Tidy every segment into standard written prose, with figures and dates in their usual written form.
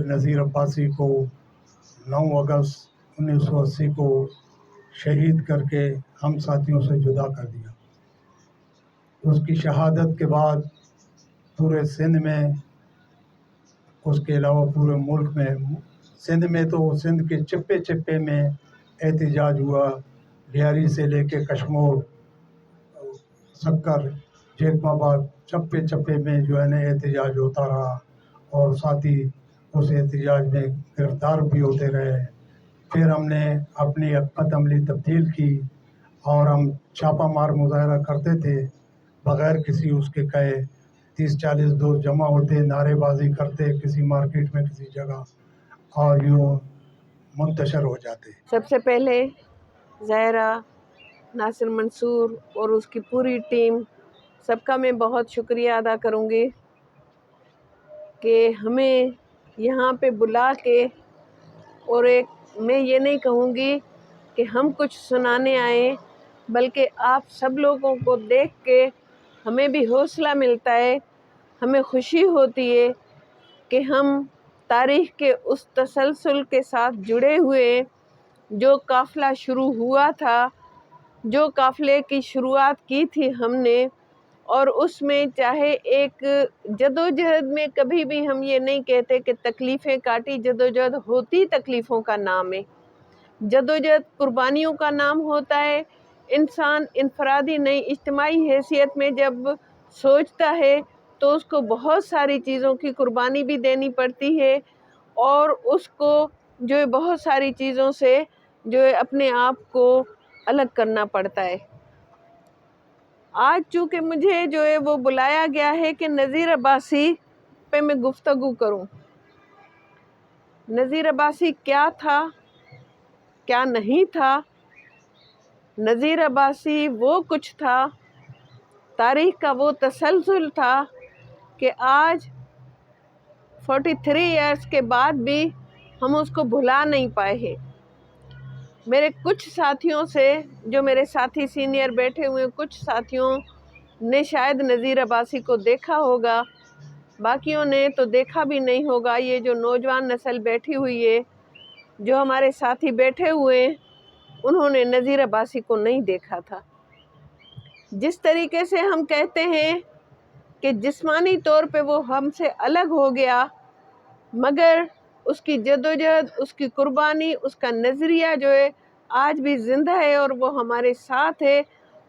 نذیر عباسی کو 9 اگست 1980 کو شہید کر کے ہم ساتھیوں سے جدا کر دیا۔ اس کی شہادت کے بعد پورے سندھ میں، اس کے علاوہ پورے ملک میں، سندھ میں تو سندھ کے چپے چپے میں احتجاج ہوا، بہاری سے لے کے کشمور، سکر، جیتم آباد، چپے چپے میں جو ہے نا احتجاج ہوتا رہا، اور ساتھی اس احتجاج میں گرفتار بھی ہوتے رہے۔ پھر ہم نے اپنی حکمت عملی تبدیل کی اور ہم چھاپہ مار مظاہرہ کرتے تھے بغیر کسی اس کے کہے، 30-40 دوست جمع ہوتے، نعرے بازی کرتے کسی مارکیٹ میں کسی جگہ، اور یوں منتشر ہو جاتے۔ سب سے پہلے زہرا، ناصر منصور اور اس کی پوری ٹیم، سب کا میں بہت شکریہ ادا کروں گی کہ ہمیں یہاں پہ بلا کے، اور میں یہ نہیں کہوں گی کہ ہم کچھ سنانے آئے، بلکہ آپ سب لوگوں کو دیکھ کے ہمیں بھی حوصلہ ملتا ہے، ہمیں خوشی ہوتی ہے کہ ہم تاریخ کے اس تسلسل کے ساتھ جڑے ہوئے، جو قافلہ شروع ہوا تھا، جو قافلے کی شروعات کی تھی ہم نے، اور اس میں چاہے ایک جدوجہد میں کبھی بھی ہم یہ نہیں کہتے کہ تکلیفیں کاٹی، جدوجہد ہوتی تکلیفوں کا نام ہے، جدوجہد قربانیوں کا نام ہوتا ہے۔ انسان انفرادی نہیں، اجتماعی حیثیت میں جب سوچتا ہے تو اس کو بہت ساری چیزوں کی قربانی بھی دینی پڑتی ہے، اور اس کو جو ہے بہت ساری چیزوں سے جو ہے اپنے آپ کو الگ کرنا پڑتا ہے۔ آج چونکہ مجھے جو ہے وہ بلایا گیا ہے کہ نذیر عباسی پہ میں گفتگو کروں۔ نذیر عباسی کیا تھا، کیا نہیں تھا؟ نذیر عباسی وہ کچھ تھا، تاریخ کا وہ تسلسل تھا کہ آج 43 ایئرز کے بعد بھی ہم اس کو بھلا نہیں پائے ہیں۔ میرے کچھ ساتھیوں سے، جو میرے ساتھی سینئر بیٹھے ہوئے، کچھ ساتھیوں نے شاید نذیر عباسی کو دیکھا ہوگا، باقیوں نے تو دیکھا بھی نہیں ہوگا۔ یہ جو نوجوان نسل بیٹھی ہوئی ہے، جو ہمارے ساتھی بیٹھے ہوئے ہیں، انہوں نے نذیر عباسی کو نہیں دیکھا تھا۔ جس طریقے سے ہم کہتے ہیں کہ جسمانی طور پہ وہ ہم سے الگ ہو گیا، مگر اس کی جدوجہد، اس کی قربانی، اس کا نظریہ جو ہے آج بھی زندہ ہے اور وہ ہمارے ساتھ ہے۔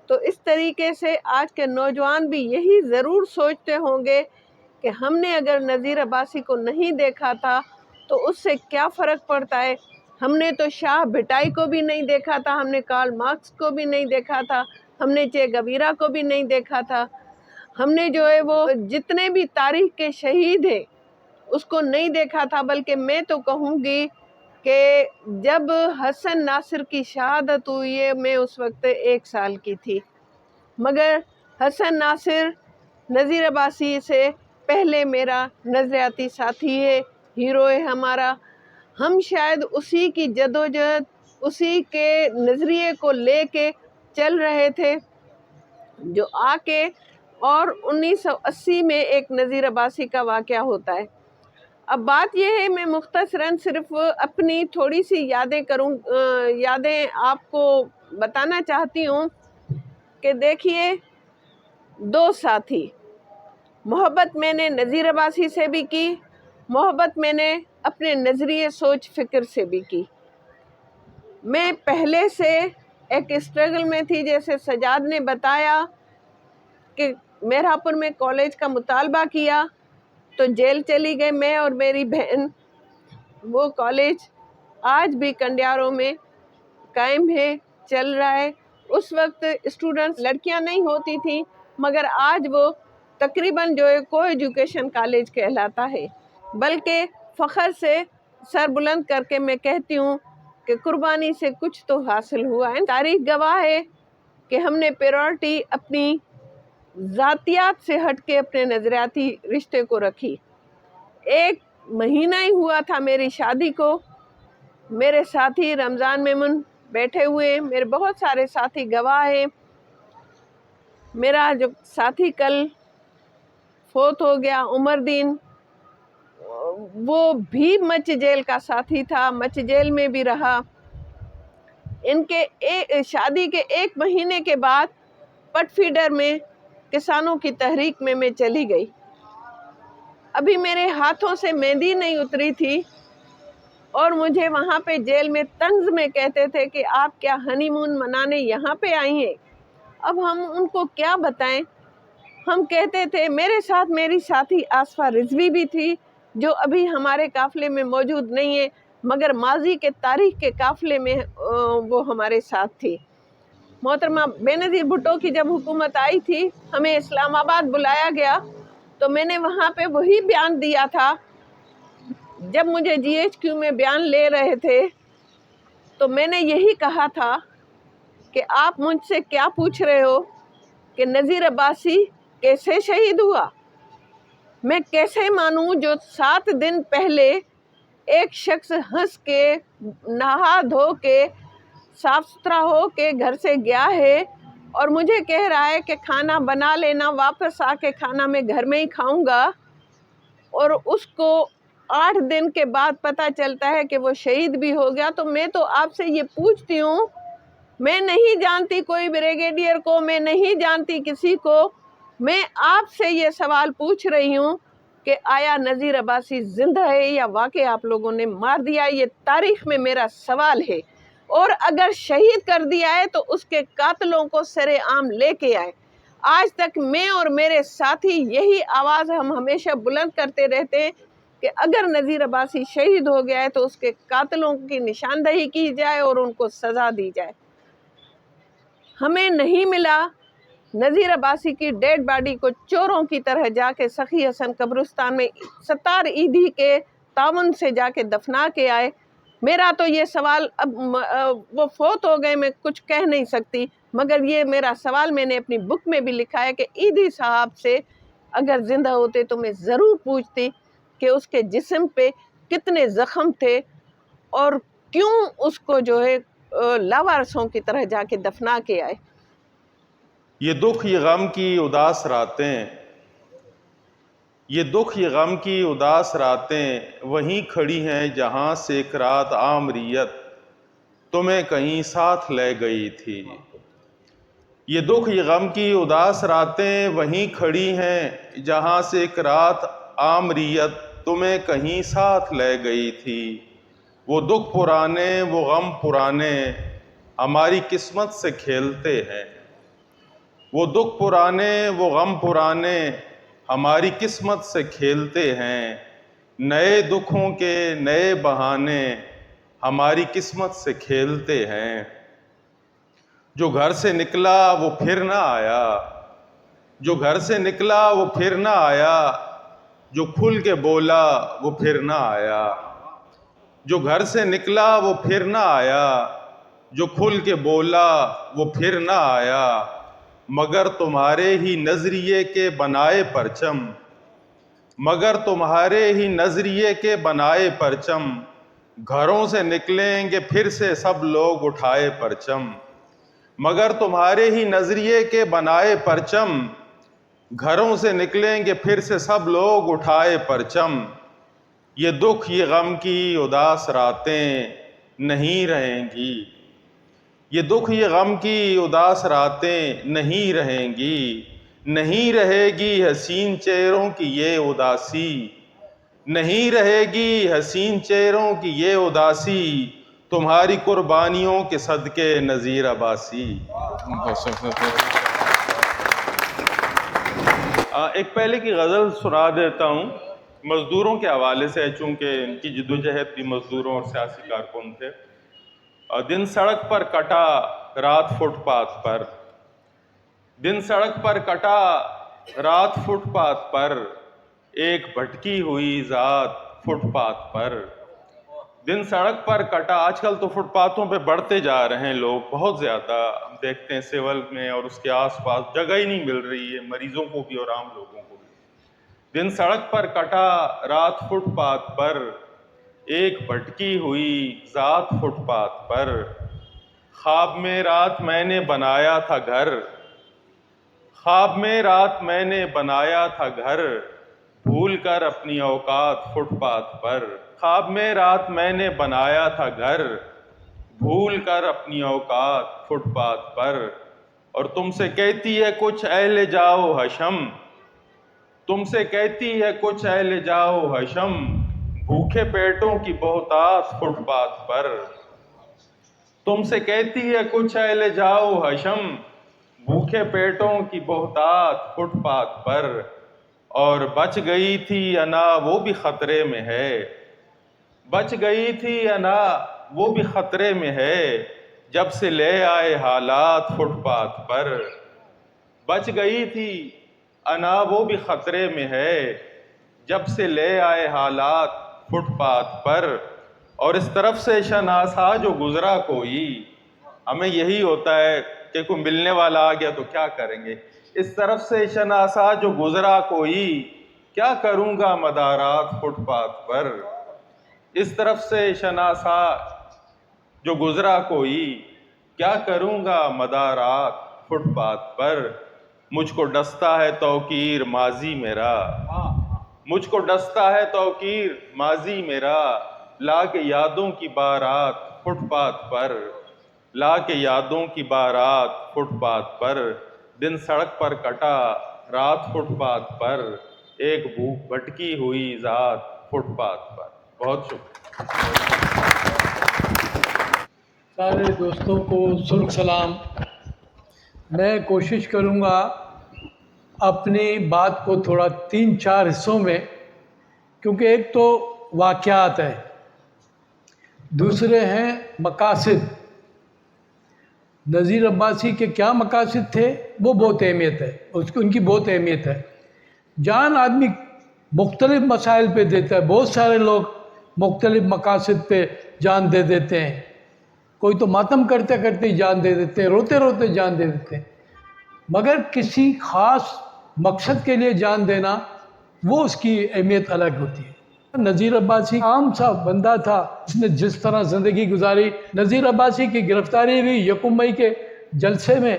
تو اس طریقے سے آج کے نوجوان بھی یہی ضرور سوچتے ہوں گے کہ ہم نے اگر نذیر عباسی کو نہیں دیکھا تھا تو اس سے کیا فرق پڑتا ہے۔ ہم نے تو شاہ بھٹائی کو بھی نہیں دیکھا تھا، ہم نے کارل مارکس کو بھی نہیں دیکھا تھا، ہم نے چے گویرا کو بھی نہیں دیکھا تھا، ہم نے جو ہے وہ جتنے بھی تاریخ کے شہید ہیں اس کو نہیں دیکھا تھا۔ بلکہ میں تو کہوں گی کہ جب حسن ناصر کی شہادت ہوئی ہے، میں اس وقت 1 سال کی تھی، مگر حسن ناصر نذیر عباسی سے پہلے میرا نظریاتی ساتھی ہے، ہیرو ہے ہمارا۔ ہم شاید اسی کی جدوجہد، اسی کے نظریے کو لے کے چل رہے تھے، جو آ کے اور 1980 میں ایک نذیر عباسی کا واقعہ ہوتا ہے۔ اب بات یہ ہے، میں مختصراً صرف اپنی تھوڑی سی یادیں آپ کو بتانا چاہتی ہوں کہ دیکھیے، 2 ساتھی، محبت میں نے نذیر عباسی سے بھی کی، محبت میں نے اپنے نظریے سوچ فکر سے بھی کی۔ میں پہلے سے ایک اسٹرگل میں تھی، جیسے سجاد نے بتایا کہ مہراپور میں کالج کا مطالبہ کیا تو جیل چلی گئی میں اور میری بہن۔ وہ کالج آج بھی کنڈیاروں میں قائم ہے، چل رہا ہے۔ اس وقت اسٹوڈنٹس لڑکیاں نہیں ہوتی تھیں، مگر آج وہ تقریباً جو ہے کو ایجوکیشن کالج کہلاتا ہے۔ بلکہ فخر سے سر بلند کر کے میں کہتی ہوں کہ قربانی سے کچھ تو حاصل ہوا ہے۔ تاریخ گواہ ہے کہ ہم نے پریورٹی اپنی ذاتیات سے ہٹ کے اپنے نظریاتی رشتے کو رکھی۔ 1 مہینہ ہی ہوا تھا میری شادی کو، میرے ساتھی رمضان میمن بیٹھے ہوئے، میرے بہت سارے ساتھی گواہ ہیں۔ میرا جو ساتھی کل فوت ہو گیا، عمر دین، वो भी मच जेल का साथी था, मच जेल में भी रहा। इनके शादी के 1 महीने के बाद पट फीडर में किसानों की तहरीक में मैं चली गई। अभी मेरे हाथों से मेहंदी नहीं उतरी थी और मुझे वहाँ पे जेल में तंज में कहते थे कि आप क्या हनीमून मनाने यहाँ पे आई हैं। अब हम उनको क्या बताएं। हम कहते थे, मेरे साथ मेरी साथी आसफा रिजवी भी थी जो अभी हमारे काफिले में मौजूद नहीं है, मगर माजी के तारीख के काफिले में वो हमारे साथ थी। मोहतरमा बेनज़ीर भुट्टो की जब हुकूमत आई थी, हमें इस्लामाबाद बुलाया गया, तो मैंने वहाँ पे वही बयान दिया था। जब मुझे GHQ में बयान ले रहे थे तो मैंने यही कहा था कि आप मुझसे क्या पूछ रहे हो कि नज़ीर अब्बासी कैसे शहीद हुआ। मैं कैसे मानूं जो 7 दिन पहले एक शख्स हंस के, नहा धो के, साफ सुथरा हो के घर से गया है और मुझे कह रहा है कि खाना बना लेना, वापस आके खाना मैं घर में ही खाऊंगा, और उसको 8 दिन के बाद पता चलता है कि वो शहीद भी हो गया। तो मैं तो आपसे ये पूछती हूँ, मैं नहीं जानती कोई ब्रिगेडियर को, मैं नहीं जानती किसी को, मैं आपसे ये सवाल पूछ रही हूँ कि आया नज़ीर अब्बासी जिंदा है या वाकई आप लोगों ने मार दिया। ये तारीख में मेरा सवाल है, और अगर शहीद कर दिया है तो उसके कातिलों को सरेआम लेके आए। आज तक मैं और मेरे साथी यही आवाज़ हम हमेशा बुलंद करते रहते हैं कि अगर नज़ीर अब्बासी शहीद हो गया है तो उसके कातिलों की निशानदही की जाए और उनको सज़ा दी जाए। हमें नहीं मिला। नज़ीर अब्बासी की डेड बॉडी को चोरों की तरह जाके सखी हसन कब्रिस्तान में सत्तार ईदी के तावन से जाके दफना के आए। मेरा तो ये सवाल, अब वो फोत हो गए, मैं कुछ कह नहीं सकती, मगर ये मेरा सवाल मैंने अपनी बुक में भी लिखा है कि ईदी साहब से अगर जिंदा होते तो मैं ज़रूर पूछती कि उसके जिस्म पे कितने ज़ख्म थे और क्यों उसको जो है लावारसों की तरह जाके दफना के आए। ये दुख, ये गम की उदास रातें, ये दुख, ये गम की उदास रातें वहीं खड़ी हैं जहां से एक रात आमरीयत तुम्हें कहीं साथ ले गई थी। ये दुख, ये गम की उदास रातें वहीं खड़ी हैं जहां से एक रात आमरीयत तुम्हें कहीं साथ ले गई थी। वो दुख पुराने, वो गम पुराने हमारी किस्मत से खेलते हैं। वो दुख पुराने, वो गम पुराने हमारी किस्मत से खेलते हैं। नए दुखों के नए बहाने हमारी किस्मत से खेलते हैं। जो घर से निकला वो फिर ना आया, जो घर से निकला वो फिर ना आया, जो खुल के बोला वो फिर ना आया। जो घर से निकला वो फिर ना आया, जो खुल के बोला वो फिर ना आया। मगर तुम्हारे ही नजरिए के बनाए परचम, मगर तुम्हारे ही नजरिए के बनाए परचम घरों से निकलेंगे फिर से सब लोग उठाए परचम। मगर तुम्हारे ही नजरिए के बनाए परचम घरों से निकलेंगे फिर से सब लोग उठाए परचम। ये दुख, ये गम की उदास रातें नहीं रहेंगी, ये दुख, ये गम की उदास रातें नहीं रहेंगी। नहीं रहेगी हसीन चेहरों की ये उदासी, नहीं रहेगी हसीन चेहरों की ये उदासी तुम्हारी कुर्बानियों के सदके नज़ीर अब्बासी। एक पहले की गज़ल सुना देता हूँ मज़दूरों के हवाले से, चूँकि इनकी जद्दोजहद भी मज़दूरों और सियासी कारकुन थे। दिन सड़क पर कटा रात फुटपाथ पर, दिन सड़क पर कटा रात फुटपाथ पर, एक भटकी हुई ज़ात फुटपाथ पर। दिन सड़क पर कटा, आजकल तो फुटपाथों पे बढ़ते जा रहे हैं लोग बहुत ज़्यादा, हम देखते हैं सिविल में और उसके आसपास जगह ही नहीं मिल रही है मरीजों को भी और आम लोगों को भी। दिन सड़क पर कटा रात फुटपाथ पर, एक भटकी हुई ज़ात फुटपाथ पर। ख्वाब में रात मैंने बनाया था घर, ख्वाब में रात मैंने बनाया था घर, بھول کر اپنی اوقات فٹ پاتھ پر. خواب میں رات میں نے بنایا تھا گھر، بھول کر اپنی اوقات فٹ پاتھ پر. اور تم سے کہتی ہے کچھ اہل جاؤ حشم، تم سے کہتی ہے کچھ اہل جاؤ حشم، بھوکے پیٹوں کی بہتات فٹ پاتھ پر. تم سے کہتی ہے کچھ اہل جاؤ حشم، بھوکے پیٹوں کی بہتات فٹ پاتھ پر. اور بچ گئی تھی انا وہ بھی خطرے میں ہے، بچ گئی تھی انا وہ بھی خطرے میں ہے، جب سے لے آئے حالات فٹ پاتھ پر. بچ گئی تھی انا وہ بھی خطرے میں ہے، جب سے لے آئے حالات فٹ پاتھ پر. اور اس طرف سے شناسا جو گزرا کوئی، ہمیں یہی ہوتا ہے کہ کوئی ملنے والا آ گیا تو کیا کریں گے. اس طرف سے شناسا جو گزرا کوئی، کیا کروں گا مدارات فٹ پاتھ پر. اس طرف سے شناسا جو گزرا کوئی، کیا کروں گا مدارات فٹ پاتھ پر. مجھ کو ڈستا ہے توقیر ماضی میرا، مجھ کو ڈستا ہے توقیر ماضی میرا، لا کے یادوں کی بارات فٹ پاتھ پر. لا کے یادوں کی بارات فٹ پاتھ پر. دن سڑک پر کٹا رات فٹ پاتھ پر، ایک بھوک بھٹکی ہوئی ذات فٹ پاتھ پر. بہت شکریہ. سارے دوستوں کو سرخ سلام. میں کوشش کروں گا اپنی بات کو تھوڑا 3-4 حصوں میں، کیونکہ ایک تو واقعات ہے، دوسرے ہیں مقاصد. نذیر عباسی کے کیا مقاصد تھے وہ بہت اہمیت ہے، ان کی بہت اہمیت ہے. جان آدمی مختلف مسائل پہ دیتا ہے، بہت سارے لوگ مختلف مقاصد پہ جان دے دیتے ہیں. کوئی تو ماتم کرتے کرتے ہی جان دے دیتے ہیں، روتے روتے جان دے دیتے ہیں. مگر کسی خاص مقصد کے لیے جان دینا، وہ اس کی اہمیت الگ ہوتی ہے. نذیر عباسی عام سا بندہ تھا، اس نے جس طرح زندگی گزاری. نذیر عباسی کی گرفتاری ہوئی 1 مئی کے جلسے میں،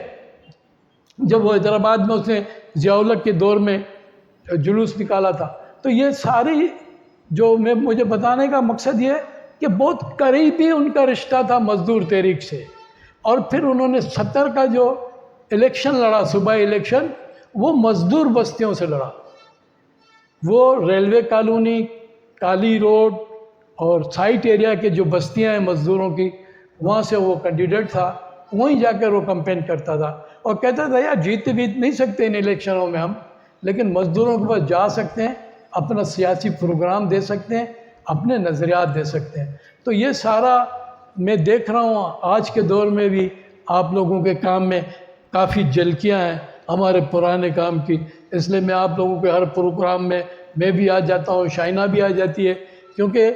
جب وہ حیدرآباد میں اس نے ضیاء الحق کے دور میں جلوس نکالا تھا. تو یہ ساری جو مجھے بتانے کا مقصد یہ ہے کہ بہت قریبی ان کا رشتہ تھا مزدور تحریک سے. اور پھر انہوں نے 70 کا جو الیکشن لڑا، صوبائی الیکشن، وہ مزدور بستیوں سے لڑا. وہ ریلوے کالونی، کالی روڈ اور سائٹ ایریا کے جو بستیاں ہیں مزدوروں کی، وہاں سے وہ کینڈیڈیٹ تھا. وہیں جا کر وہ کمپین کرتا تھا اور کہتا تھا یار جیت نہیں سکتے ان الیکشنوں میں ہم، لیکن مزدوروں کے پاس جا سکتے ہیں، اپنا سیاسی پروگرام دے سکتے ہیں، اپنے نظریات دے سکتے ہیں. تو یہ سارا میں دیکھ رہا ہوں آج کے دور میں بھی آپ لوگوں کے کام میں کافی جھلکیاں ہیں ہمارے پرانے کام کی. اس لیے میں آپ لوگوں کے ہر پروگرام میں بھی آ جاتا ہوں، شائنہ بھی آ جاتی ہے، کیونکہ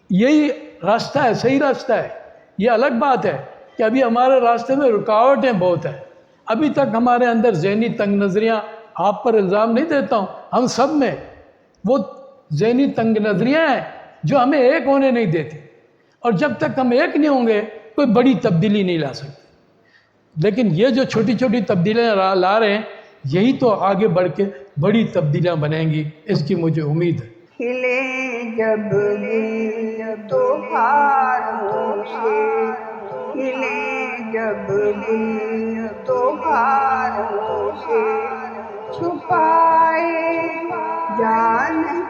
یہی راستہ ہے، صحیح راستہ ہے. یہ الگ بات ہے کہ ابھی ہمارے راستے میں رکاوٹیں بہت ہیں. ابھی تک ہمارے اندر ذہنی تنگ نظریاں، آپ پر الزام نہیں دیتا ہوں، ہم سب میں وہ ذہنی تنگ نظریاں ہیں جو ہمیں ایک ہونے نہیں دیتی. اور جب تک ہم ایک نہیں ہوں گے کوئی بڑی تبدیلی نہیں لا سکتے. لیکن یہ جو چھوٹی چھوٹی تبدیلیاں لا رہے ہیں، یہی تو آگے بڑھ کے بڑی تبدیلیاں بنیں گی، اس کی مجھے امید ہے. کھلے جب گل تو ہاروں سے، کھلے جب گل تو ہاروں سے، چھپائے جا نہیں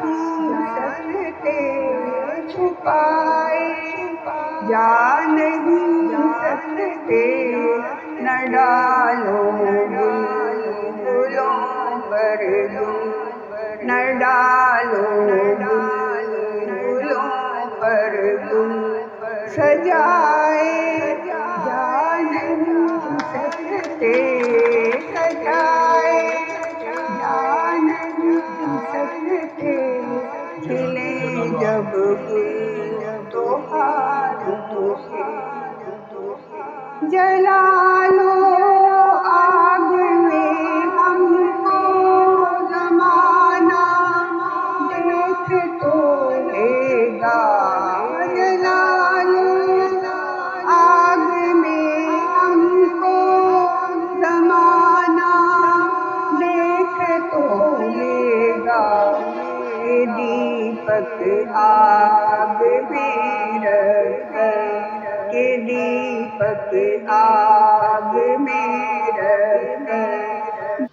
سکتے، چھپائے جا نہیں سکتے. نہ ڈالو گلوں پر گل، نہ ڈالو گلوں پر گل، سجائے جا نہیں سکتے، سجائے جا نہیں سکتے. کھلے جب گل تو ہاروں سے، جلا لو آگ میں ہم کو زمانہ، دیکھ تو لے گا. جلا لو آگ میں ہم کو زمانہ، دیکھ تو لے گا. आग में रखे।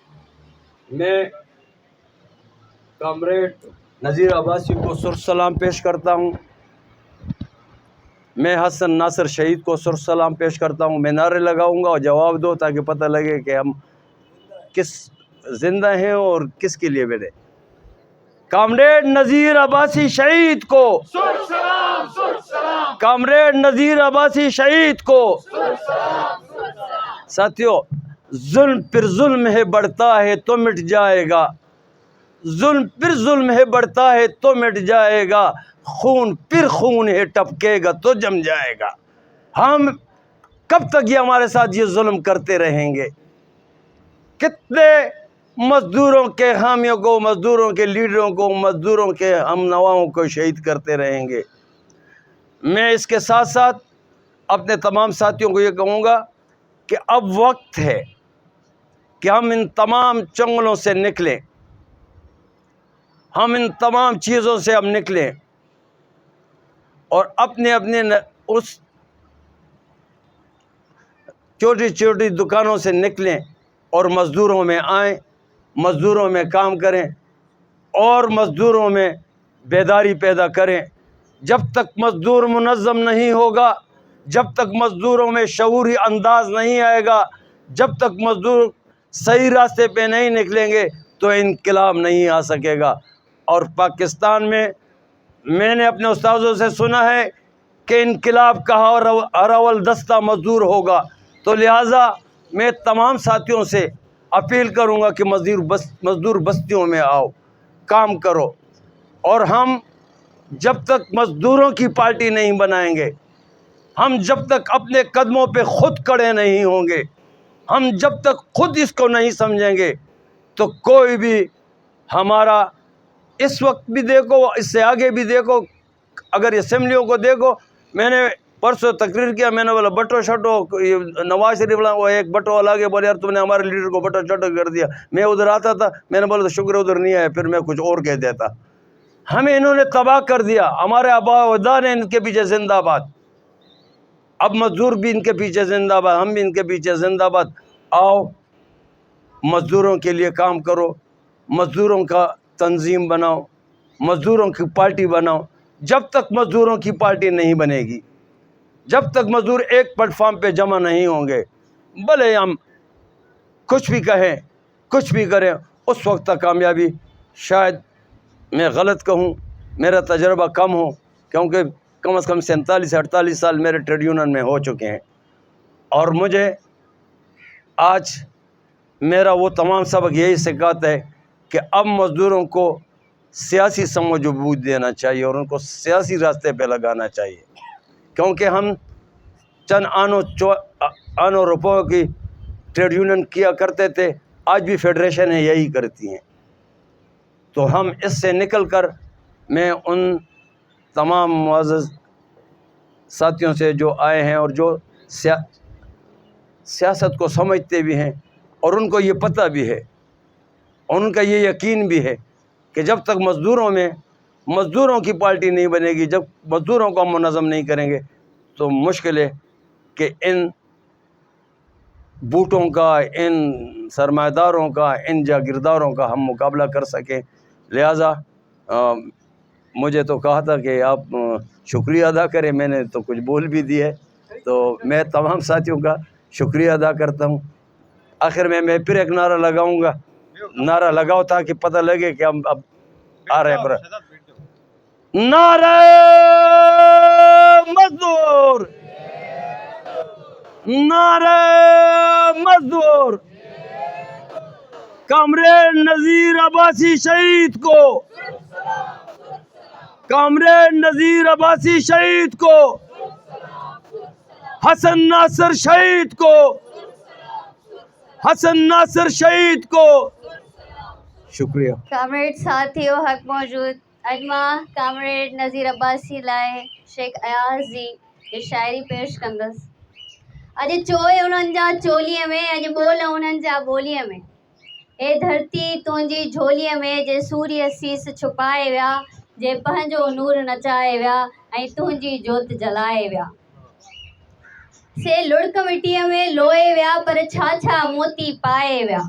मैं कॉमरेड नज़ीर अब्बासी को सुरसलाम पेश करता हूँ। मैं हसन नासिर शहीद को सुरसलाम पेश करता हूँ। मैं नारे लगाऊंगा और जवाब दो ताकि पता लगे कि हम किस जिंदा हैं और किसके लिए बैठे। कॉमरेड नज़ीर अब्बासी शहीद को, कॉमरेड नज़ीर अब्बासी शहीद को। साथियों, जुल्म फिर जुल्म है बढ़ता है तो मिट जाएगा, जुल्म फिर जुल्म है बढ़ता है तो मिट जाएगा, खून फिर खून है टपकेगा तो जम जाएगा। हम कब तक ये हमारे साथ ये जुल्म करते रहेंगे? कितने मजदूरों के हामियों को, मजदूरों के लीडरों को, मजदूरों के हम नवाओं को शहीद करते रहेंगे? मैं इसके साथ साथ अपने तमाम साथियों को ये कहूँगा कि अब वक्त है कि हम इन तमाम चंगलों से निकलें, हम इन तमाम चीज़ों से अब निकलें और अपने अपने उस छोटी छोटी दुकानों से निकलें और मज़दूरों में आएँ, मज़दूरों में काम करें और मज़दूरों में बेदारी पैदा करें। जब तक मज़दूर मुनज़्ज़म नहीं होगा, जब तक मज़दूरों में शऊरी अंदाज़ नहीं आएगा, जब तक मज़दूर सही रास्ते पे नहीं निकलेंगे तो इनकलाब नहीं आ सकेगा। और पाकिस्तान में मैंने अपने उस्तादों से सुना है कि इनकलाब का हर अव्वल दस्ता मज़दूर होगा। तो लिहाजा मैं तमाम साथियों से अपील करूंगा कि मज़दूर बस्तियों में आओ, काम करो। और हम जब तक मज़दूरों की पार्टी नहीं बनाएंगे, हम जब तक अपने कदमों पे खुद खड़े नहीं होंगे, हम जब तक खुद इसको नहीं समझेंगे तो कोई भी हमारा, इस वक्त भी देखो, इससे आगे भी देखो, अगर असेंबलियों को देखो, मैंने परसों तकरीर किया, मैंने बोला बटो शटो, नवाज शरीफ वो एक बटो अलग बोले यार तुमने हमारे लीडर को बटो शटो कर दिया। मैं उधर आता था, मैंने बोला तो शुक्र उधर नहीं आया, फिर मैं कुछ और कह देता। हमें इन्होंने तबाह कर दिया, हमारे आबा वजदाद ने इनके पीछे जिंदाबाद, अब मजदूर भी इनके पीछे जिंदाबाद, हम भी इनके पीछे जिंदाबाद। आओ मज़दूरों के लिए काम करो, मज़दूरों का तंजीम बनाओ, मज़दूरों की पार्टी बनाओ। जब तक मज़दूरों की पार्टी नहीं बनेगी, जब तक मज़दूर एक प्लेटफॉर्म पे जमा नहीं होंगे, भले हम कुछ भी कहें, कुछ भी करें, उस वक्त तक कामयाबी, शायद मैं गलत कहूँ, मेरा तजर्बा कम हो, क्योंकि कम से कम 47 से 48 साल मेरे ट्रेड यूनियन में हो चुके हैं। और मुझे आज मेरा वो तमाम सबक यही सिखाता है कि अब मज़दूरों को सियासी समझबूझ देना चाहिए और उनको सियासी रास्ते पे लगाना चाहिए, क्योंकि हम चंद आनों रुपयों की ट्रेड यूनियन किया करते थे, आज भी फेडरेशनें यही करती हैं। तो हम इससे निकल कर, मैं उन तमाम मुअज़्ज़ज़ साथियों से जो आए हैं और जो सियासत को समझते भी हैं और उनको ये पता भी है और उनका ये यकीन भी है कि जब तक मज़दूरों की पार्टी नहीं बनेगी, जब मज़दूरों को हम मुनज़्ज़म नहीं करेंगे, तो मुश्किल है कि इन बूटों का, इन सरमाएदारों का, इन जागीरदारों का हम मुकाबला कर सकें। लिहाजा मुझे तो कहा था कि आप शुक्रिया अदा करें, मैंने तो कुछ बोल भी दिया है, तो मैं तमाम साथियों का शुक्रिया अदा करता हूँ। आखिर में मैं फिर एक नारा लगाऊंगा, नारा लगाओ ताकि पता लगे कि हम अब आ रहे हैं। पर नारे मजदूर, नारे मजदूर, कॉमरेड नज़ीर अब्बासी शहीद को, कॉमरेड नज़ीर अब्बासी शहीद को, हसन नासिर शहीद को, हसन नासिर शहीद को। शुक्रिया। कामरेड साथियों, हक मौजूद अजमा कामरेड नज़ीर अब्बासी लाए शेख अयाज़ जी ये शायरी पेश कंदस। अॼु चोए उन्हनि जा चोलीअ में, अॼु ॿोल उन्हनि जा ॿोलीअ में, ए धरती तुंहिंजी झोलीअ में, जे सूर्य सीस छुपाए विया, जे पंहिंजो नूर नचाए विया ऐं तुंहिंजी जोत जलाए विया। से लुढ़क मिटीअ में लोए विया पर छा छा मोती पाए विया।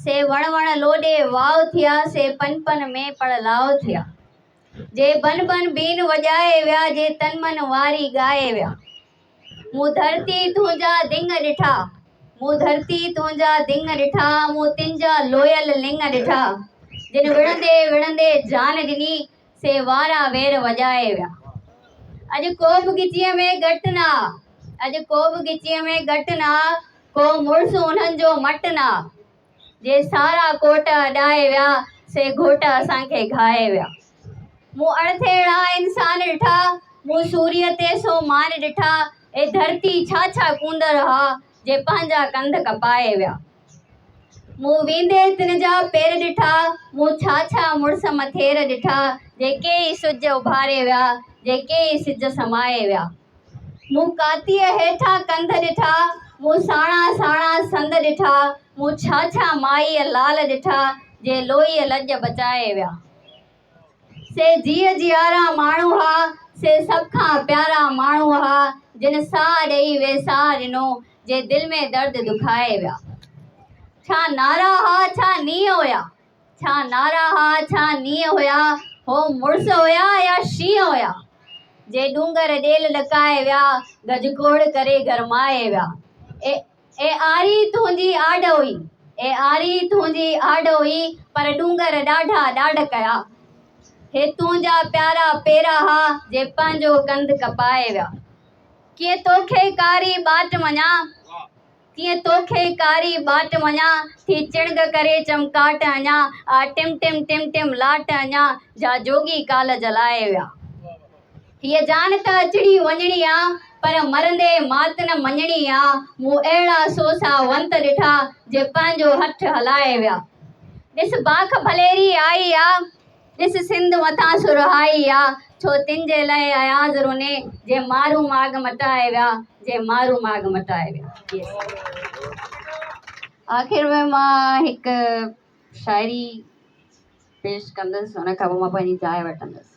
से वण वण लोॾे वाव थिया, से पन पन में पड़लाव थिया। जे बन बन बीन वॼाए विया, जे तन मन वारी ॻाए विया। मूं धरती तुंहिंजा दिंग ॾिठा, मूं धरती तुंहिंजा दिंग ॾिठा, मूं तिंजा लोयल लिंग ॾिठा। जिन विढ़ंदे विढ़ंदे जान ॾिनी, से वारा वेर वॼाए विया। अॼु को बि गिचीअ में घटि ना, अॼु को बि गिचीअ में घटि ना, को मुड़ुसु उन्हनि जो मटि ना। जे सारा कोट अॾाए विया, से घोट असांखे घाए विया। मूं अणथेड़ा इंसान ॾिठा, मूं सूर्य ते सो मान ॾिठा। ए धरती छा छा कूंदर हा, जे पंहिंजा कंध कपाए विया। मूं वींदे तिन जा पेर ॾिठा, मूं छा छा मुड़ुस मथेर ॾिठा। जेके ई सिज उभारे विया, जेके ई सिज समाए विया। मूं कातीअ हेठां कंध ॾिठा, मूं साणा साणा संद ॾिठा। मूं छा छा माईअ लाल ॾिठा, जे लोईअ लॼ बचाए विया। से जीअ जियारा माण्हू हा, से सभ खां प्यारा माण्हू हा। जिन साह ॾेई वेसाह ॾिनो, जे दिलि में दर्द दुखाए विया। छा नारा हा, छा नीअं हुया, छा नारा हा, छा नीअं हुया। हो मुड़ुस हुया या शींहं हुया, जे डूंगर ॾेल ॾकाए विया, गजकोड़ करे गरमाए विया। ए आरी तुंहिंजी आॾ हुई, ए आरी तुंहिंजी आॾ हुई, पर डूंगर ॾाढा ॾाढ कया। हे तुंहिंजा प्यारा पेरा हा, जे पंहिंजो कंध कपाए विया। कीअं तोखे कारी बाट मञा, कीअं तोखे कारी बाट मञा। थी चिणग करे चमकाट अञा, आ टिम टिम टिम टिम लाट अञा, जा जोगी काल जलाए विया। हीअ जान त अचड़ी वञणी आ, पर मरंदे मात न मञणी आ। मूं अहिड़ा सोसा वंत ॾिठा, जे पंहिंजो हथ हलाए विया। ॾिस बाख भलेरी आई आ, ॾिस सिंध मथां सुरहाई आ। छो तिंजे लाइ अयाज़ रुने, जे मारू माग मटाए विया, जे मारू माग मटाए विया। आख़िर में मां हिकु शाइरी पेश कंदसि, हुन खां पोइ मां पंहिंजी चांहि वठंदसि।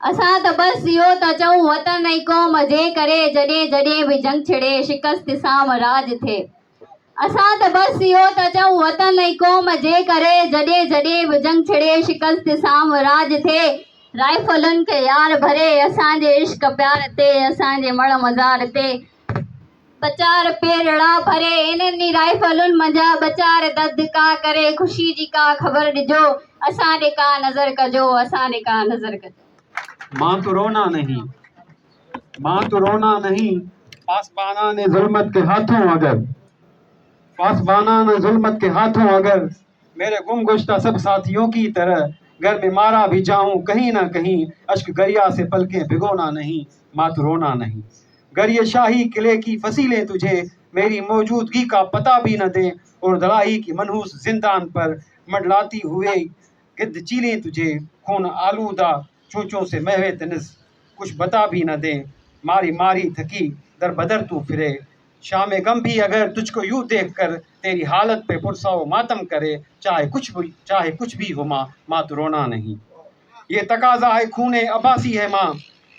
असां त बसि इहो था चऊं, वतन ऐं क़ौम जे करे, जॾहिं जॾहिं बि जंग छिड़े शिकस्त साम राज थिए। असां त बसि इहो था चऊं, वतन ऐं क़ौम जे करे, जॾहिं जॾहिं बि जंग छिड़े शिकस्त साम राज थिए। राइफलुनि खे यार भरे, असांजे इश्क प्यार ते, असांजे मण मज़ार ते। बचार पेरड़ा भरे, इन्हनि राइफलुनि मंझा बचार दर्द का करे। ख़ुशी जी का ख़बर ॾिजो, असां ॾे का नज़र कजो, असां ॾे का नज़र कजो। मां तो रोना नहीं, मां तो रोना नहीं, पासबाना ने जुल्मत के हाथों अगर, पासबाना ने जुल्मत के हाथों अगर, मेरे गुमगुश्ता सब साथियों की तरह घर में मारा भी जाऊं कहीं ना कहीं, अश्क गरिया से पलकें भिगोना नहीं। मां तो रोना नहीं। गर ये शाही किले की फसीलें तुझे मेरी मौजूदगी का पता भी न दें, और दलाही की मनहूस जिंदान पर मंडलाती हुए गिद्ध चीलें तुझे खून आलूदा चोंचों से महवे तनिस कुछ बता भी न दें। मारी मारी थकी दर बदर तू फिरे, शाम गम भी अगर तुझको यूं देख कर तेरी हालत पे पुरसाओ मातम करे। चाहे कुछ भी हो माँ तो रोना नहीं। ये तकाजा है खूने अब्बासी है माँ,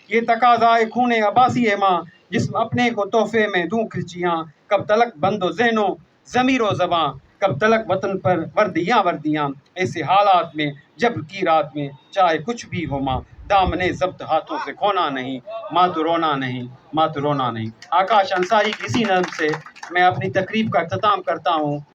ये तकाजा है खूने अब्बासी है माँ, जिस्म अपने को तोहफे में दूं खिलचियाँ। कब तलक बंदो ज़हनो ज़मीरो ज़बां, कब तलक वतन पर वर्दियाँ वर्दियाँ। ऐसे हालात में जब की रात में चाहे कुछ भी हो माँ, दामने ज़ब्त हाथों से खोना नहीं। माँ तो रोना नहीं, माँ तो रोना नहीं। आकाश अंसारी की इसी नज़्म से मैं अपनी तकरीब का अख्ताम करता हूँ।